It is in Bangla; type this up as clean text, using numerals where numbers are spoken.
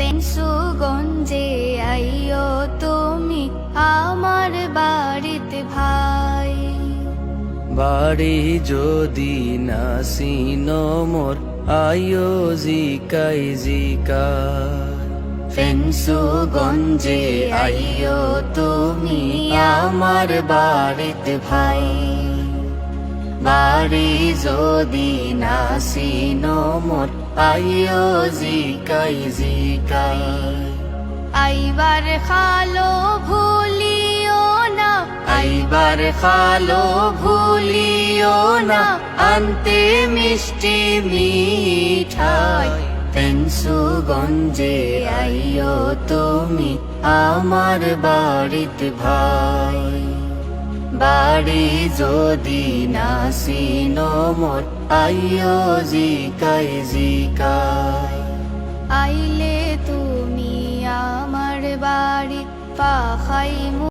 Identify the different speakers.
Speaker 1: ফেঞ্চুগঞ্জে আইও তুমি আমার বাড়িতে ভাই।
Speaker 2: বাড়ি যদি না চিনো মোর আইও জিকাই জিকাই।
Speaker 1: ফেঞ্চুগঞ্জে আইও তুমি আমার বাড়িতে ভাই। বাড়ি যদি না চিনো মোর আইও জিকাই জিকাই। আইবার খালো ভুলিও না, আইবার খালো ভুলিও না, আনতে মিষ্টি মিঠাই। ফেঞ্চুগঞ্জে আইও তুমি আমার বাড়িতে ভাই। বাড়ি যদি না চিনো মোর আইও জিকাই জিকাই। আইলে তুমি আমার বাড়ি পাখাই